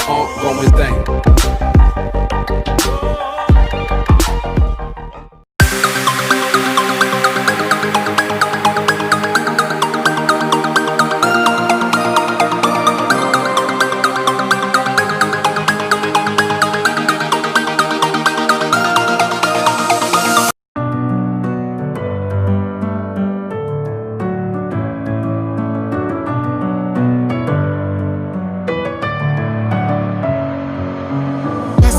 ongoing thing.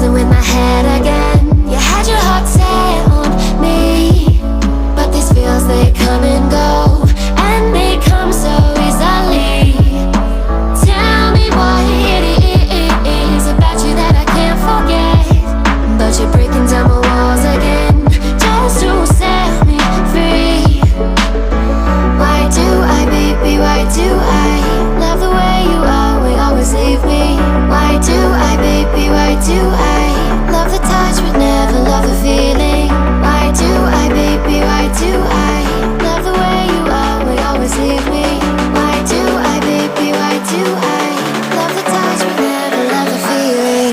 With my head again, you had your heart set on me, but these feels, they come and go, and they come so easily. Tell me what it is about you that I can't forget, but you're breaking down my walls again, just to set me free. Why do I, baby, why do I love the way you always leave me? Why do I, baby, why do I love the touch but never love the feeling? Why do I, baby, why do I love the way you always leave me? Why do I, baby, why do I love the touch but never love the feeling?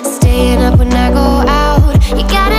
Staying up when I go out, you gotta